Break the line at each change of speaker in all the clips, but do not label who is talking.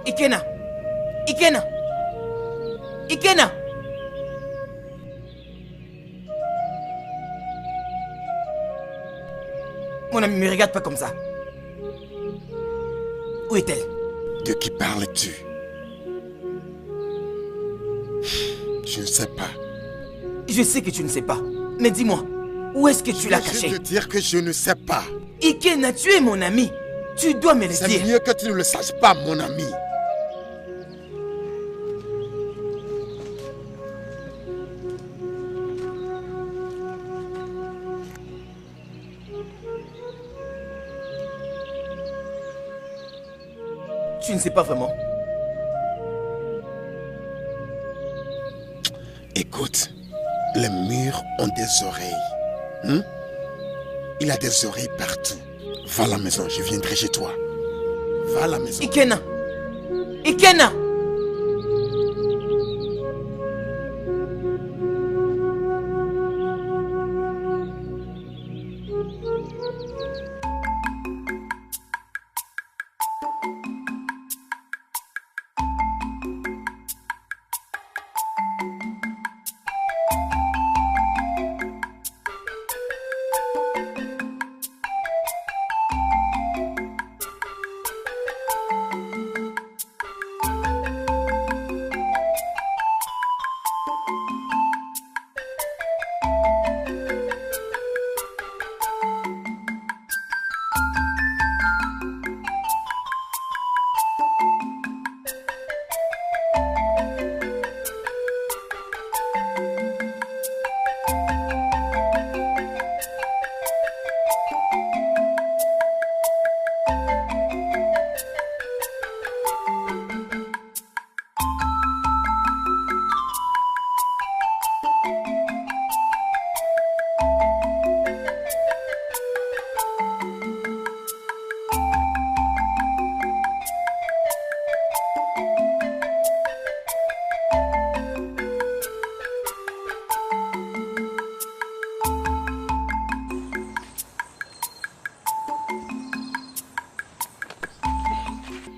Ikena! Ikena! Ikena! Mon ami, me regarde pas comme ça. Où est-elle?
De qui parles-tu? Je ne sais pas.
Je sais que tu ne sais pas. Mais dis-moi, où est-ce que tu l'as cachée?
Je vais te dire que je ne sais pas.
Ikena, tu es mon ami. Tu dois me le dire.
C'est mieux que tu ne le saches pas, mon ami.
Tu ne sais pas vraiment.
Écoute, les murs ont des oreilles. Il a des oreilles partout. Va à la maison, je viendrai chez toi. Va à la maison.
Ikena! Ikena!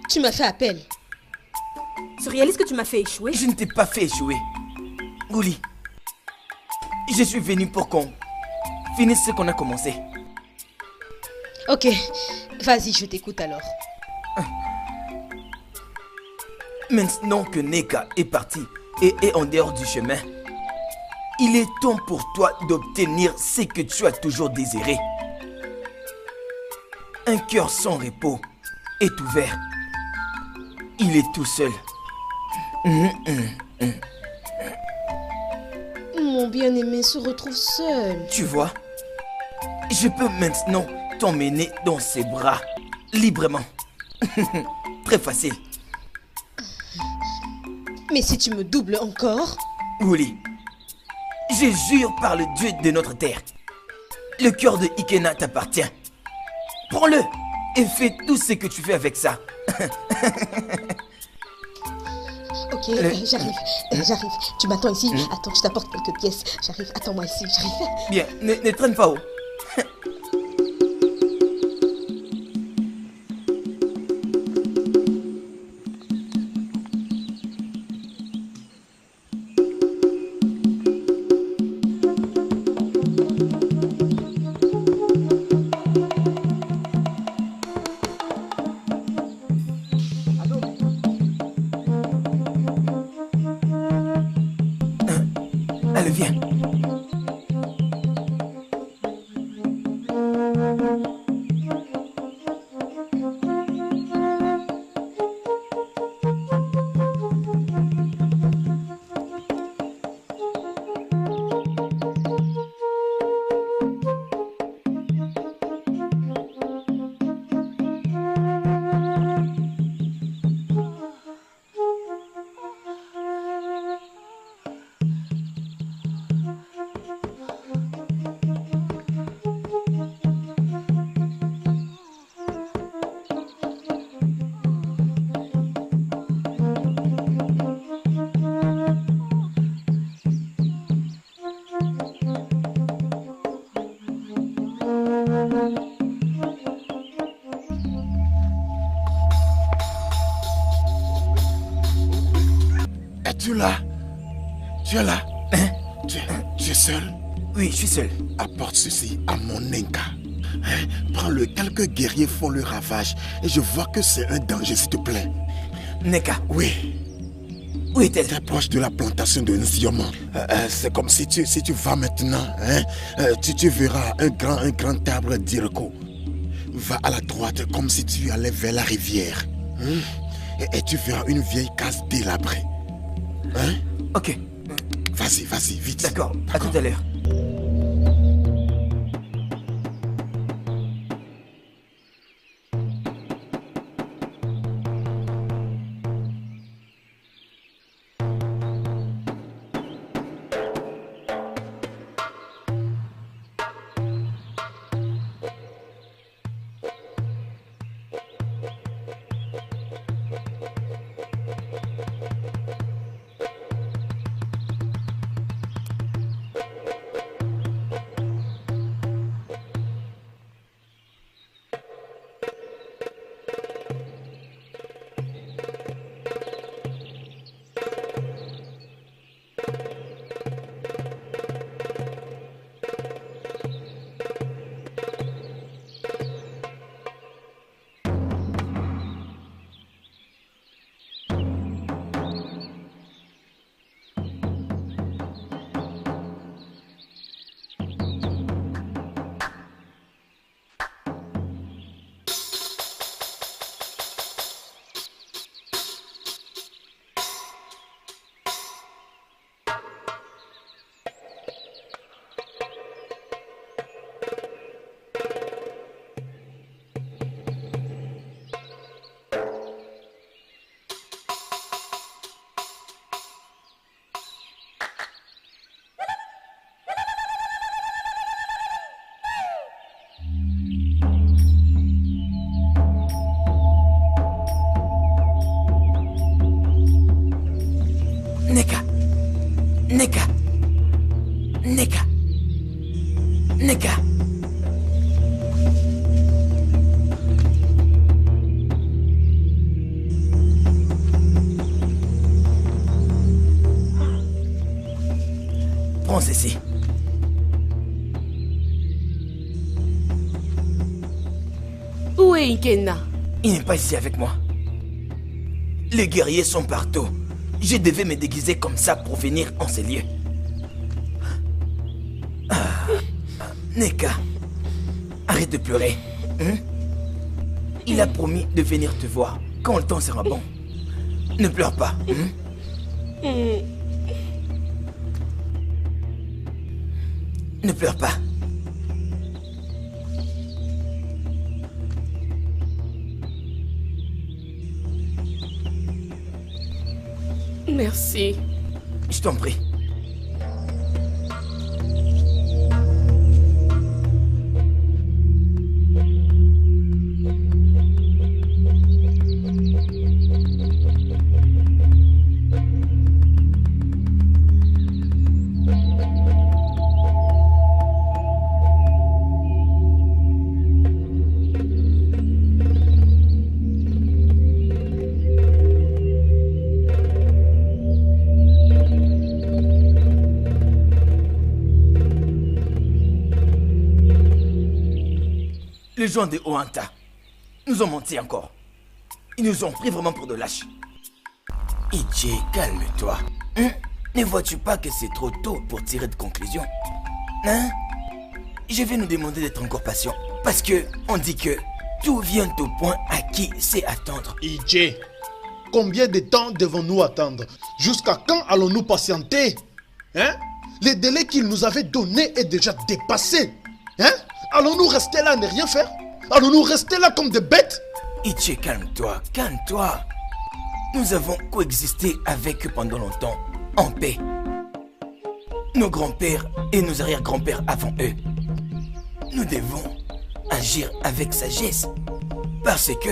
Tu m'as fait appel.
Tu réalises que tu m'as fait échouer?
Je ne t'ai pas fait échouer. Gouli, je suis venu pour qu'on finisse ce qu'on a commencé.
Ok, vas-y, je t'écoute alors.
Maintenant que Neka est parti et est en dehors du chemin, il est temps pour toi d'obtenir ce que tu as toujours désiré. Un cœur sans repos est ouvert. Il est tout seul.
Mon bien-aimé se retrouve seul.
Tu vois, je peux maintenant t'emmener dans ses bras, librement. Très facile.
Mais si tu me doubles encore?
Wuli, je jure par le Dieu de notre terre, le cœur de Ikena t'appartient. Prends-le et fais tout ce que tu fais avec ça.
Ok, j'arrive. Tu m'attends ici. Attends, je t'apporte quelques pièces. J'arrive, attends-moi ici, j'arrive.
Bien, ne traîne pas haut. Allez, viens.
Tu es là?
Hein?
Tu es seul?
Oui, je suis seul.
Apporte ceci à mon Nenka. Hein? Prends-le, quelques guerriers font le ravage et je vois que c'est un danger, s'il te plaît.
Neka,
Oui,
où est-elle?
très proche de la plantation de Nzioma. C'est comme si tu vas maintenant, hein? Tu verras un grand arbre d'Iroko. Va à la droite comme si tu allais vers la rivière. Hein? Et tu verras une vieille case délabrée. Hein?
Ok,
Vas-y, vite.
d'accord, à tout à l'heure. Neka. Neka. Neka. Neka. Prends ceci.
Où est Ikena?
Il n'est pas ici avec moi. Les guerriers sont partout. Je devais me déguiser comme ça pour venir en ces lieux. Neka, arrête de pleurer. Hein? Il a promis de venir te voir quand le temps sera bon. Ne pleure pas. Hein? Ne pleure pas.
Merci.
Je t'en prie. Les gens de Oanta nous ont menti encore. Ils nous ont pris vraiment pour de lâches. Ichi, calme-toi. Hein? Ne vois-tu pas que c'est trop tôt pour tirer de conclusion? Hein? Je vais nous demander d'être encore patients. Parce que on dit que tout vient au point à qui c'est attendre.
Ichi, combien de temps devons-nous attendre? Jusqu'à quand allons-nous patienter? Hein? Le délai qu'il nous avait donné est déjà dépassé. Hein? Allons-nous rester là et ne rien faire? Allons-nous rester là comme des bêtes?
Ichi, calme-toi, calme-toi. Nous avons coexisté avec eux pendant longtemps, en paix. Nos grands-pères et nos arrière-grands-pères avant eux. Nous devons agir avec sagesse. Parce que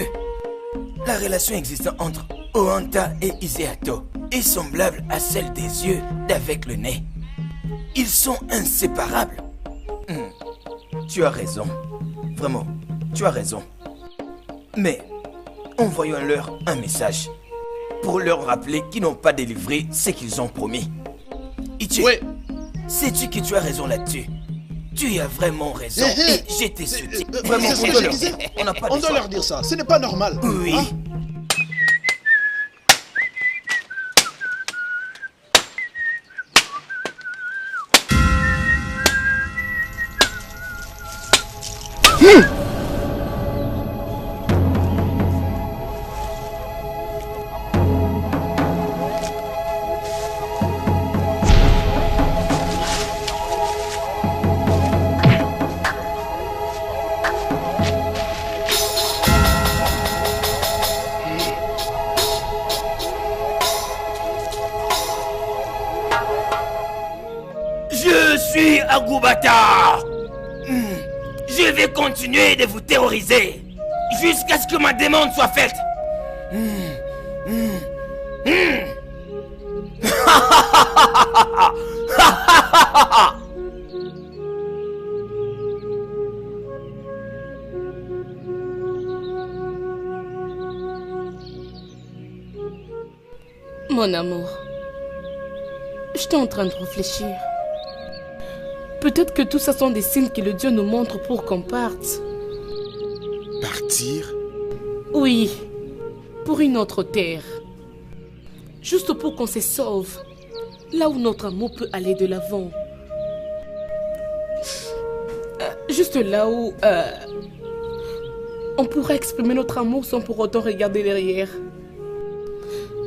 la relation existant entre Oanta et Iseato est semblable à celle des yeux d'avec le nez. Ils sont inséparables. Tu as raison. Vraiment, tu as raison. Mais envoyons-leur un message pour leur rappeler qu'ils n'ont pas délivré ce qu'ils ont promis. Ichi,
Ouais.
sais-tu que tu as raison là-dessus? Tu as vraiment raison. Et je te soutiens. Vraiment,
C'est ce
on
que
doit
je
leur
disais.
dire. On n'a pas
On
de
doit
choix.
leur dire ça. Ce n'est pas normal.
Oui.
Hein?
Je suis Agubata. Je vais continuer de vous terroriser jusqu'à ce que ma demande soit faite.
Mon amour, j'étais en train de réfléchir. Peut-être que tout ça sont des signes que le Dieu nous montre pour qu'on parte.
Partir?
Oui, pour une autre terre. Juste pour qu'on se sauve. Là où notre amour peut aller de l'avant. Juste là où on pourra exprimer notre amour sans pour autant regarder derrière.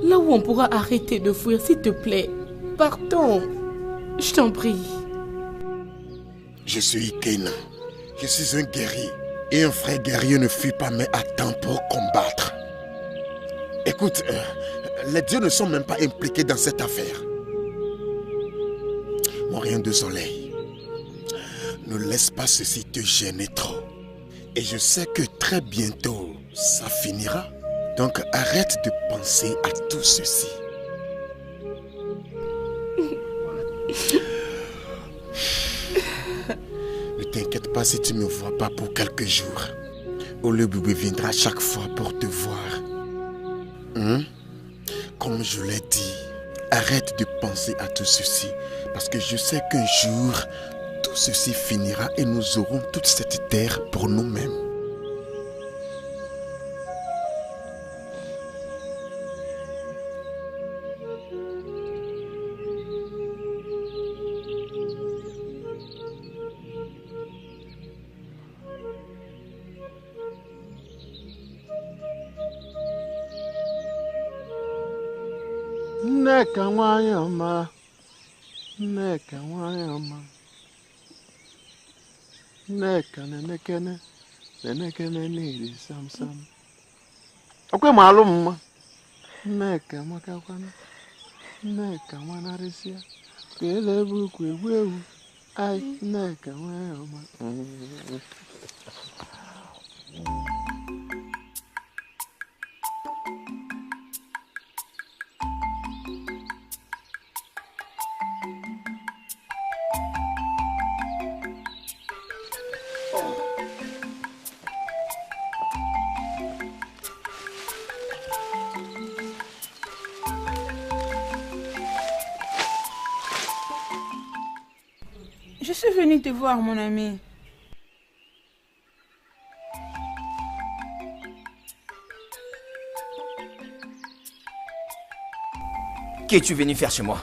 Là où on pourra arrêter de fuir, s'il te plaît. Partons. Je t'en prie.
Je suis Ikena. Je suis un guerrier. Et un frère guerrier ne fuit pas mais attend pour combattre. Écoute, les dieux ne sont même pas impliqués dans cette affaire. Mon rayon de soleil, ne laisse pas ceci te gêner trop. Et je sais que très bientôt, ça finira. Donc arrête de penser à tout ceci. Ne t'inquiète pas si tu ne me vois pas pour quelques jours. Olubube viendra chaque fois pour te voir. Comme je l'ai dit, arrête de penser à tout ceci. Parce que je sais qu'un jour, tout ceci finira et nous aurons toute cette terre pour nous-mêmes.
Nneka nwanyị ọma, Nneka nwanyị ọma, Nneka nenekene n'iri samsam. Okwe ma alụ mma, Nneka makakwana, Nneka nwanarịsịa, ka ele ebe ukwu egwu ewu, ai Nneka nwanyị ọma.
Je suis venue te voir, mon ami.
Qu'es-tu venu faire chez moi?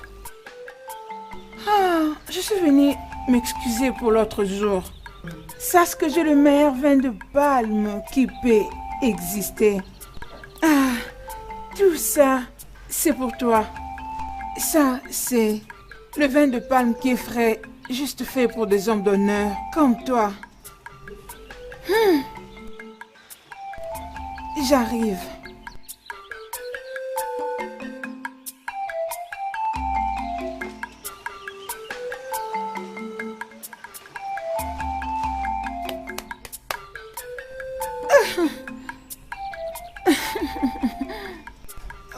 Je suis venue m'excuser pour l'autre jour. Sache que j'ai le meilleur vin de palme qui peut exister. Tout ça, c'est pour toi. Ça, c'est le vin de palme qui est frais, juste fait pour des hommes d'honneur comme toi. J'arrive.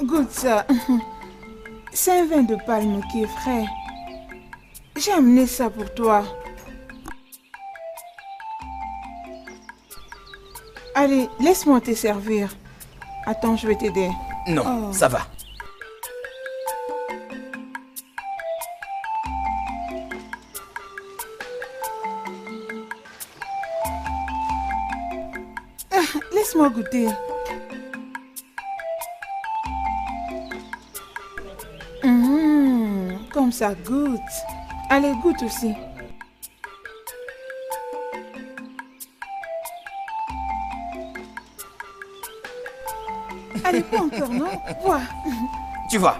Goûte ça. C'est un vin de palme qui est frais. J'ai amené ça pour toi. Allez, laisse-moi te servir. Attends, je vais t'aider.
Non, ça va.
Laisse-moi goûter. Comme ça goûte. Allez, goûte aussi. Allez, pas encore, non? Bois.
Tu vois,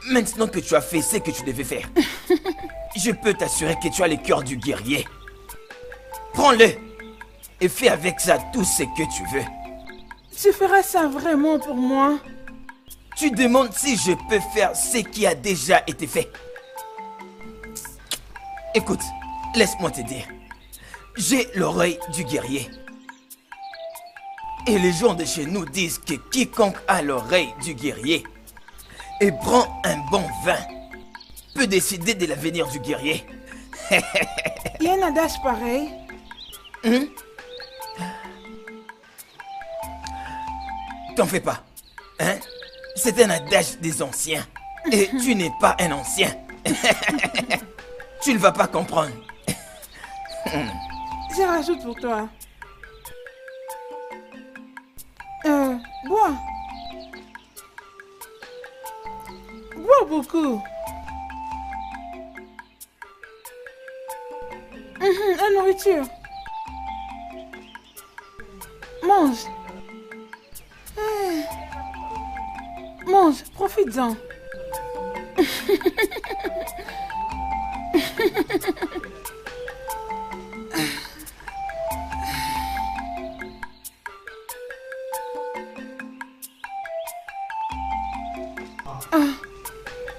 maintenant que tu as fait ce que tu devais faire, je peux t'assurer que tu as le cœur du guerrier. Prends-le et fais avec ça tout ce que tu veux.
Tu feras ça vraiment pour moi?
Tu demandes si je peux faire ce qui a déjà été fait. Écoute, laisse-moi te dire. J'ai l'oreille du guerrier. Et les gens de chez nous disent que quiconque a l'oreille du guerrier et prend un bon vin peut décider de l'avenir du guerrier.
Il y a un adage pareil.
T'en fais pas, hein? C'est un adage des anciens. Et tu n'es pas un ancien. Tu ne vas pas comprendre.
Je rajoute pour toi. Bois. Bois beaucoup. La nourriture. Mange. Mange, profite-en.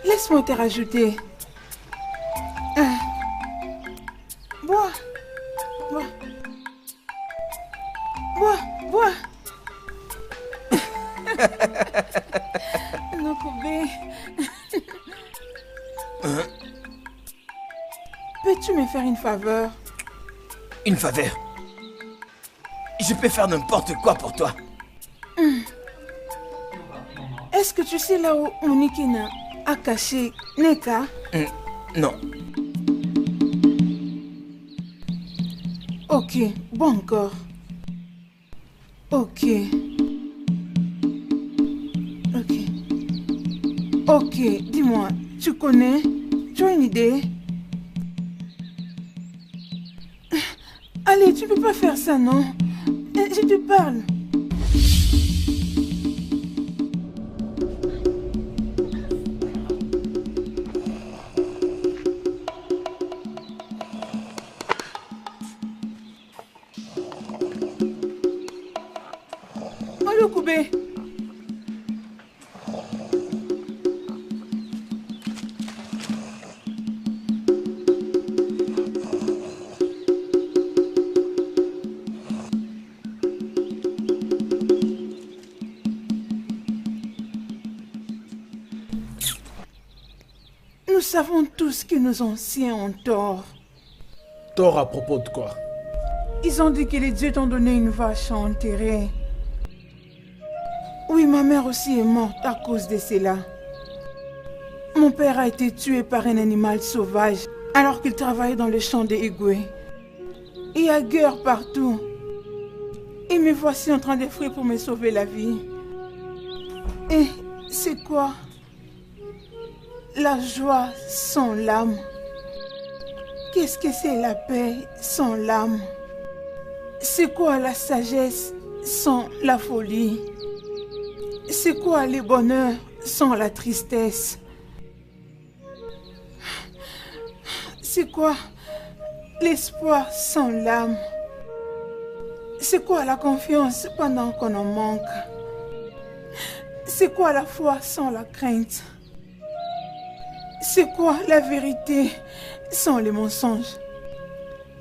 Laisse-moi te rajouter. Bois. Bois. Bois. Bois. Non, Koubé. Peux-tu me faire une faveur?
Une faveur? Je peux faire n'importe quoi pour toi.
Est-ce que tu sais là où Monikina a caché Neka?
Non.
Ok, bon encore. Ok. Ok, dis-moi, tu connais? Tu as une idée? Allez, tu peux pas faire ça, non? Je te parle. Allô, Koubé. Nous savons tous que nos anciens ont tort.
Tort à propos de quoi?
Ils ont dit que les dieux t'ont donné une vache à enterrer. Oui, ma mère aussi est morte à cause de cela. Mon père a été tué par un animal sauvage alors qu'il travaillait dans le champ de Igwe. Il y a guerre partout. Et me voici en train de fuir pour me sauver la vie. Et c'est quoi? La joie sans l'âme. Qu'est-ce que c'est la paix sans l'âme? C'est quoi la sagesse sans la folie? C'est quoi le bonheur sans la tristesse? C'est quoi l'espoir sans l'âme? C'est quoi la confiance pendant qu'on en manque? C'est quoi la foi sans la crainte? C'est quoi la vérité sans les mensonges?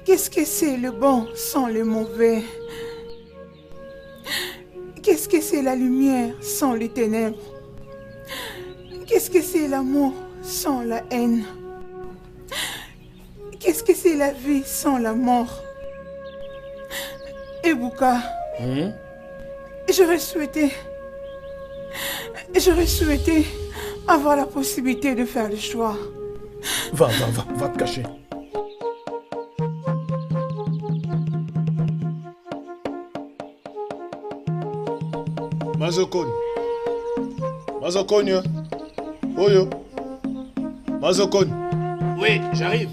Qu'est-ce que c'est le bon sans le mauvais? Qu'est-ce que c'est la lumière sans les ténèbres? Qu'est-ce que c'est l'amour sans la haine? Qu'est-ce que c'est la vie sans la mort? Ebuka, j'aurais souhaité avoir la possibilité de faire le choix.
Va te cacher. Mazokon. Mazokon. Oyo. Mazokon.
Oui, j'arrive.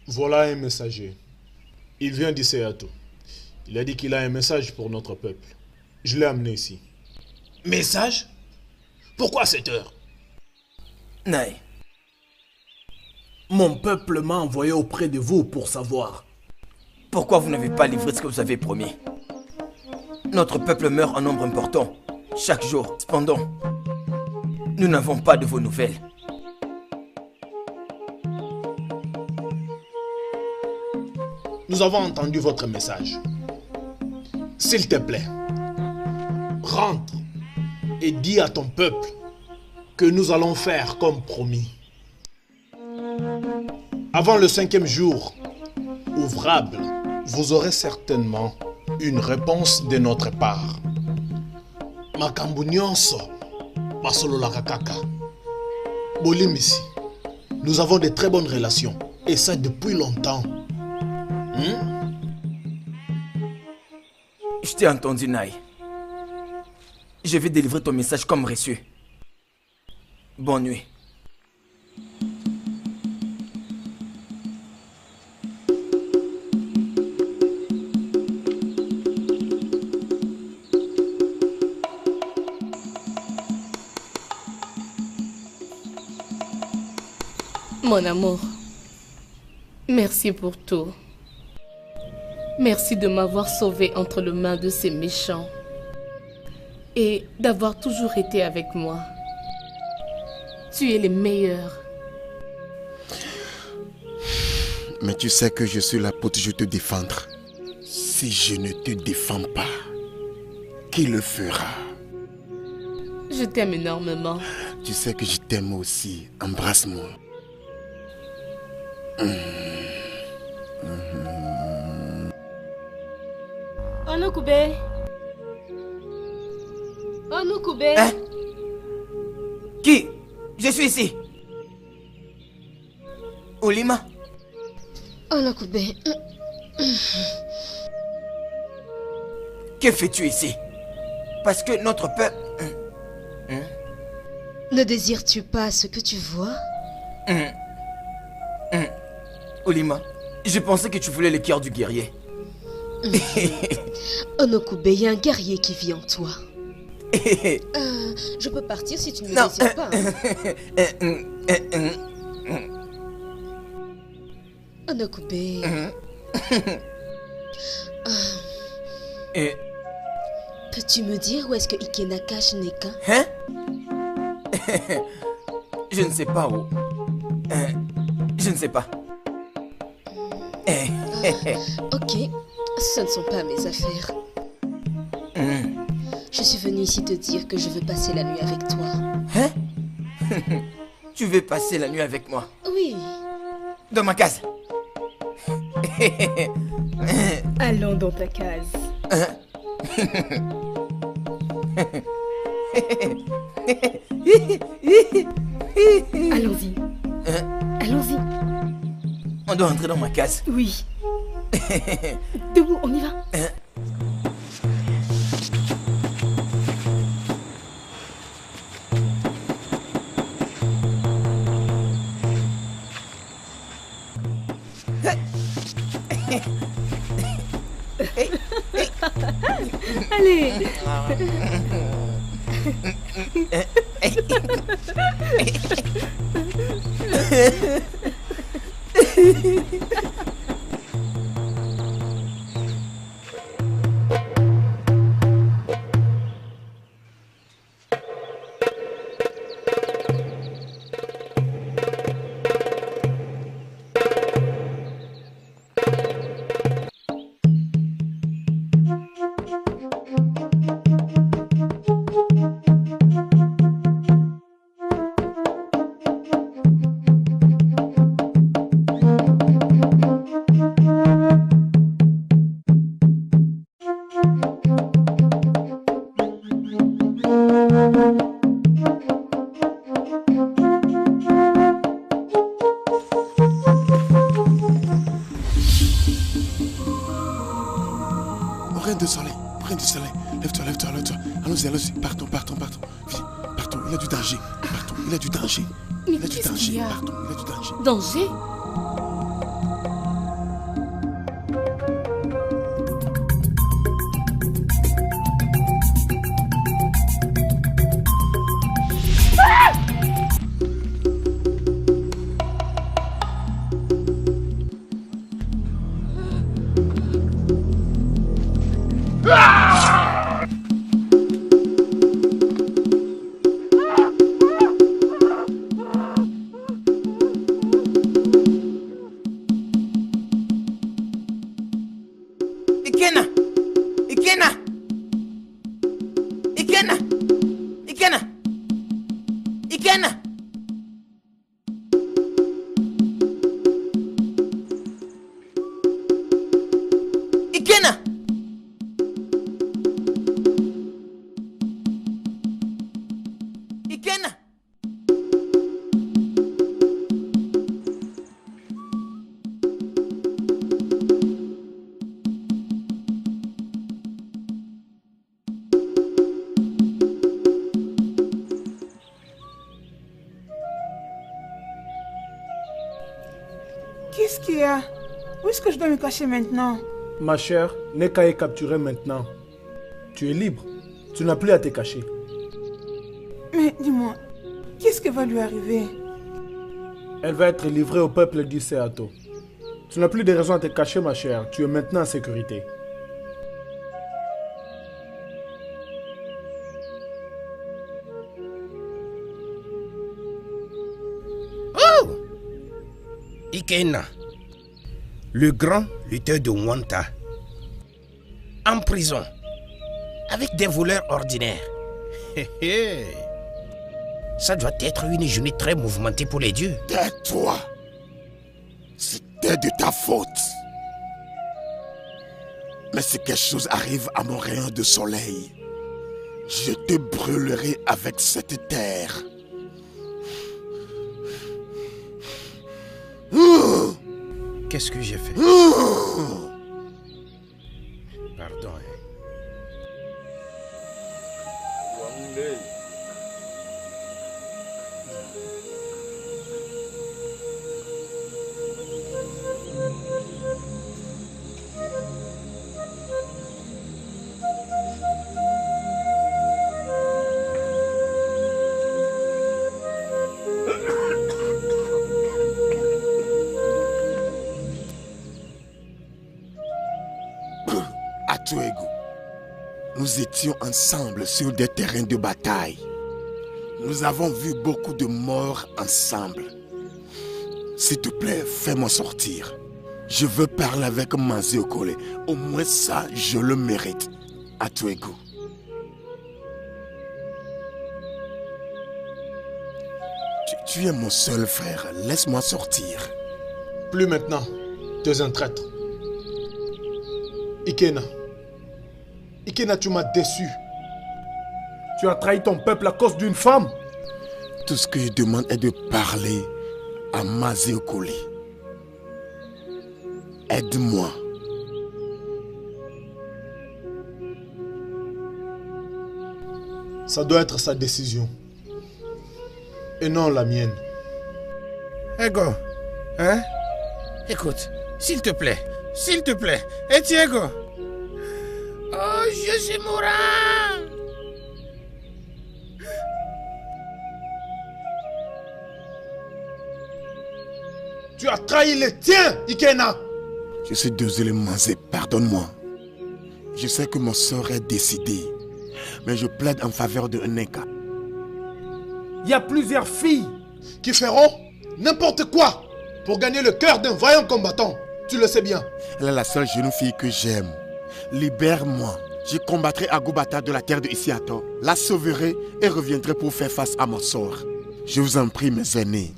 Voilà un messager. Il vient d'Isseato. Il a dit qu'il a un message pour notre peuple. Je l'ai amené ici.
Message? Pourquoi à cette heure?
Naï. Mon peuple m'a envoyé auprès de vous pour savoir.
Pourquoi vous n'avez pas livré ce que vous avez promis? Notre peuple meurt en nombre important, chaque jour. Cependant, nous n'avons pas de vos nouvelles.
Nous avons entendu votre message. S'il te plaît, rentre et dis à ton peuple que nous allons faire comme promis. Avant le 5e jour ouvrable, vous aurez certainement une réponse de notre part. Makambu nyonso, basololaka kaka. Bolimisi, nous avons de très bonnes relations, et ça depuis longtemps.
Je t'ai entendu, Naï. Je vais délivrer ton message comme reçu. Bonne nuit.
Mon amour, merci pour tout. Merci de m'avoir sauvé entre les mains de ces méchants et d'avoir toujours été avec moi. Tu es le meilleur.
Mais tu sais que je suis là pour toujours te défendre. Si je ne te défends pas, qui le fera?
Je t'aime énormément.
Tu sais que je t'aime aussi. Embrasse-moi.
Onokube. Onokube.
Hein? Qui? Je suis ici. Olima?
Onokube.
Que fais-tu ici? Parce que notre peuple...
Ne désires-tu pas ce que tu vois?
Olima, je pensais que tu voulais le cœur du guerrier.
Onokube, il y a un guerrier qui vit en toi. Je peux partir si tu ne me désires pas. Onokube. Peux-tu me dire où est-ce que Ikenakash Neka?
Hein? Je ne sais pas où. Je ne sais pas.
Ok, ce ne sont pas mes affaires. Je suis venue ici te dire que je veux passer la nuit avec toi.
Hein? Tu veux passer la nuit avec moi?
Oui.
Dans ma case?
Allons dans ta case. Allons-y. Allons-y.
On doit entrer dans ma case.
Oui. Debout, on y va. Allez.
lève-toi, lève-toi, lève-toi. Allons-y, allons-y. Partons. Viens, partons. Il y a du danger. Partons. Il y a du danger.
Mais
Il y a du
qu'est-ce
danger.
qu'il y a?
Partons. Il y a du danger.
Danger?
Qu'est-ce qu'il y a? Où est-ce que je dois me cacher maintenant?
Ma chère, Neka est capturée maintenant. Tu es libre. Tu n'as plus à te cacher.
Mais dis-moi, qu'est-ce qui va lui arriver?
Elle va être livrée au peuple d'Iseato. Tu n'as plus de raison à te cacher, ma chère. Tu es maintenant en sécurité.
Oh! Ikena, le grand lutteur de Wanta, en prison, avec des voleurs ordinaires. Ça doit être une journée très mouvementée pour les dieux.
Tais-toi. C'était de ta faute. Mais si quelque chose arrive à mon rayon de soleil, je te brûlerai avec cette terre.
Qu'est-ce que j'ai fait? Pardon.
Atuego, nous étions ensemble sur des terrains de bataille. Nous avons vu beaucoup de morts ensemble. S'il te plaît, fais-moi sortir. Je veux parler avec Mazé Okole. Au moins ça, je le mérite. Atuego. Tu es mon seul frère. Laisse-moi sortir.
Plus maintenant. Tu es un traître. Ikena. Ikena, tu m'as déçu.
Tu as trahi ton peuple à cause d'une femme?
Tout ce que je demande est de parler à Mazé Okole. Aide-moi.
Ça doit être sa décision. Et non la mienne.
Ego, hein? Écoute, s'il te plaît, Etiego. Oh, je suis mourant.
Tu as trahi les tiens, Ikena.
Je suis désolé, Mazé, pardonne-moi. Je sais que mon sort est décidé, mais je plaide en faveur de Neka.
Il y a plusieurs filles
qui feront n'importe quoi pour gagner le cœur d'un vaillant combattant. Tu le sais bien.
Elle est la seule jeune fille que j'aime. Libère-moi. Je combattrai Agubata de la terre de Isiato, la sauverai et reviendrai pour faire face à mon sort. Je vous en prie, mes aînés.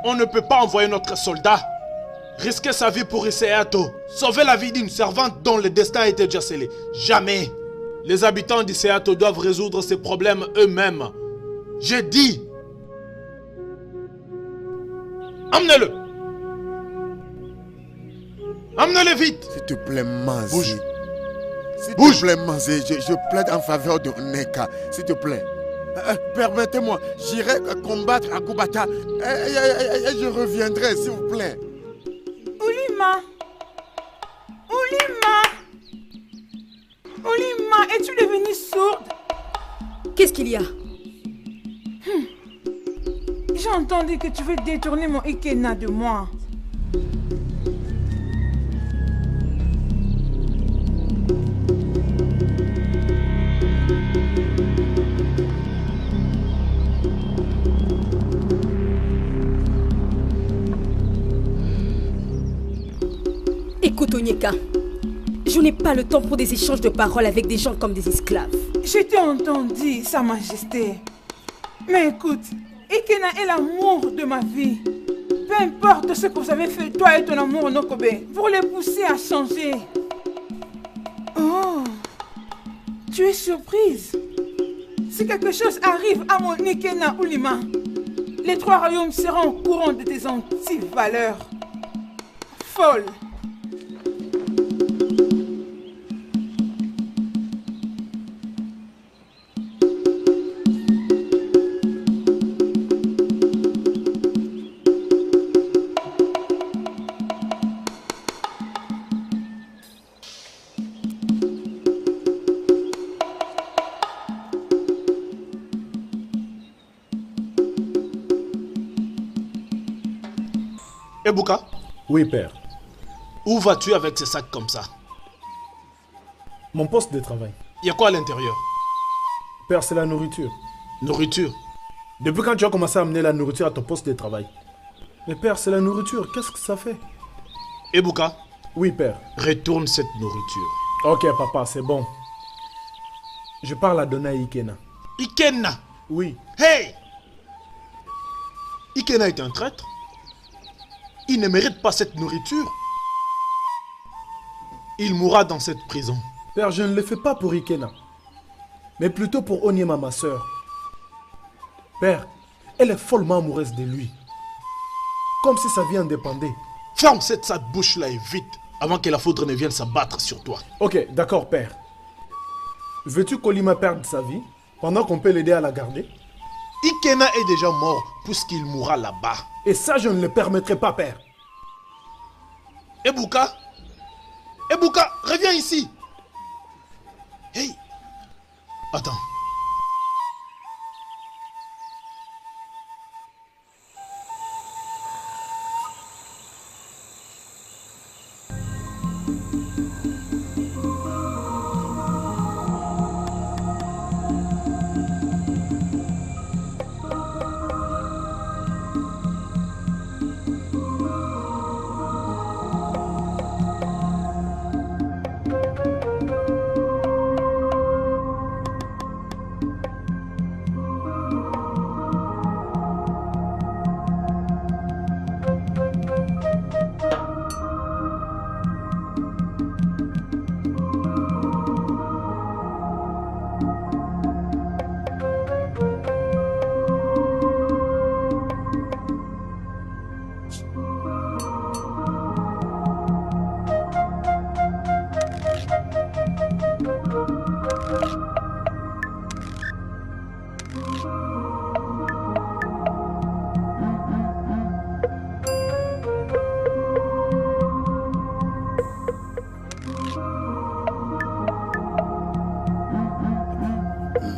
On ne peut pas envoyer notre soldat risquer sa vie pour Isiato, sauver la vie d'une servante dont le destin a été déjà scellé. Jamais. Les habitants d'Isiato doivent résoudre ces problèmes eux-mêmes. J'ai dit. Emmenez-le. Emmenez-le vite.
S'il te plaît, Mazé.
Bouge.
S'il te plaît, Manzé, je plaide en faveur de Neka. S'il te plaît. Permettez-moi, j'irai combattre à Koubata et je reviendrai, s'il vous plaît.
Oulima! Oulima, es-tu devenue sourde?
Qu'est-ce qu'il y a?
J'ai entendu que tu veux détourner mon Ikena de moi.
Écoute, Onyeka, je n'ai pas le temps pour des échanges de paroles avec des gens comme des esclaves.
Je t'ai entendu, Sa Majesté. Mais écoute, Ikena est l'amour de ma vie. Peu importe ce que vous avez fait, toi et ton amour Nokobe, pour les pousser à changer. Oh, tu es surprise. Si quelque chose arrive à mon Ikena Oulima, les 3 royaumes seront au courant de tes anti-valeurs. Folle.
Ebuka?
Oui, père.
Où vas-tu avec ces sacs comme ça?
Mon poste de travail.
Il y a quoi à l'intérieur?
Père, c'est la nourriture.
Nourriture?
Depuis quand tu as commencé à amener la nourriture à ton poste de travail? Mais père, c'est la nourriture. Qu'est-ce que ça fait?
Ebuka?
Oui, père.
Retourne cette nourriture.
Ok, papa, c'est bon. Je parle à Dona Ikena.
Ikena?
Oui.
Hey! Ikena est un traître? Il ne mérite pas cette nourriture. Il mourra dans cette prison.
Père, je ne le fais pas pour Ikena, mais plutôt pour Onyema, ma soeur. Père, elle est follement amoureuse de lui. Comme si sa vie en dépendait.
Ferme cette sale bouche-là et vite, avant que la foudre ne vienne s'abattre sur toi.
Ok, d'accord, père. Veux-tu qu'Olima perde sa vie, pendant qu'on peut l'aider à la garder?
Ikena est déjà mort, puisqu'il mourra là-bas.
Et ça, je ne le permettrai pas, père.
Ebuka? Ebuka, reviens ici. Hey. Attends.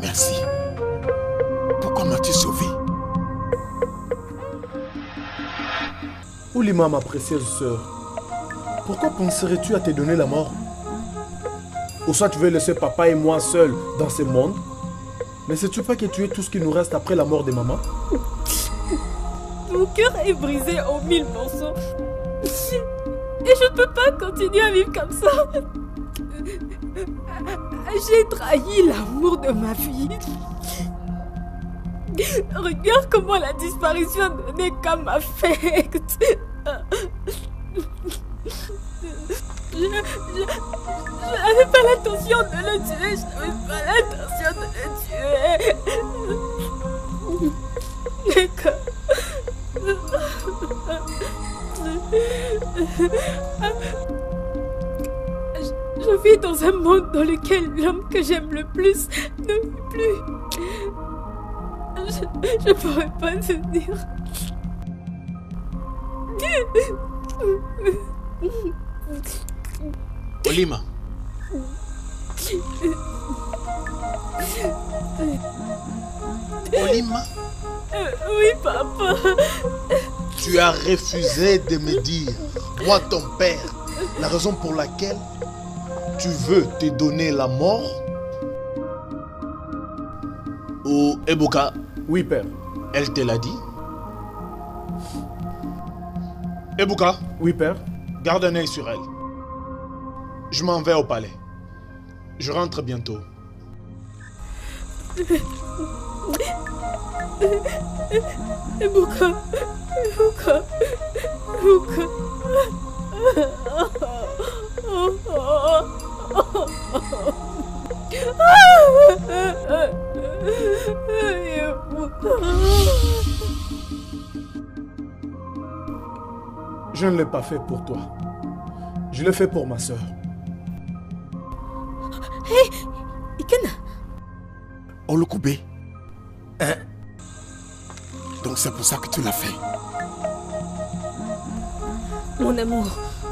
Merci. Pourquoi m'as-tu sauvé?
Oulima, ma précieuse sœur, pourquoi penserais-tu à te donner la mort? Ou soit tu veux laisser papa et moi seuls dans ce monde? Mais sais-tu pas que tu es tout ce qui nous reste après la mort de maman?
Mon cœur est brisé en 1000 morceaux. Et je ne peux pas continuer à vivre comme ça. J'ai trahi l'amour de ma vie. Regarde comment la disparition de Neka m'affecte. Je n'avais pas l'intention de le tuer. Je n'avais pas l'intention de le tuer. Neka. Je vis suis dans un monde dans lequel l'homme que j'aime le plus ne vit plus. Je pourrais pas tenir.
Olima. Olima.
Oui, papa.
Tu as refusé de me dire, moi ton père, la raison pour laquelle tu veux te donner la mort. Ou Ebuka.
Oui, père.
Elle te l'a dit. Ebuka.
Oui, père.
Garde un œil sur elle. Je m'en vais au palais. Je rentre bientôt.
Ebuka. Ebuka. Ebuka.
Je ne l'ai pas fait pour toi. Je l'ai fait pour ma soeur.
Hé, Iken.
Olokoubé. Hein? Donc c'est pour ça que tu l'as fait.
Mon amour,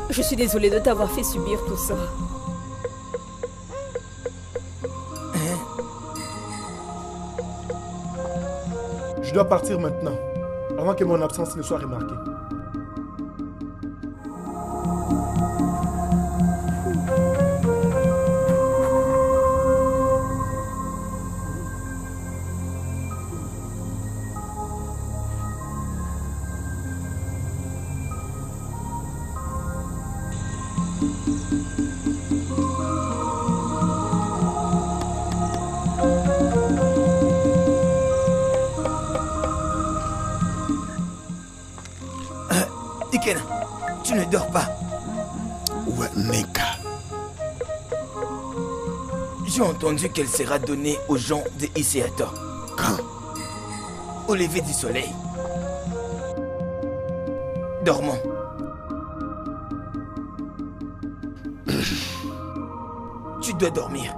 je suis désolée de t'avoir fait subir tout ça.
Je dois partir maintenant, avant que mon absence ne soit remarquée.
Iken, tu ne dors pas.
Ouais, Neka.
J'ai entendu qu'elle sera donnée aux gens de Iseator.
Quand?
Au lever du soleil. Dormons. Tu dois dormir.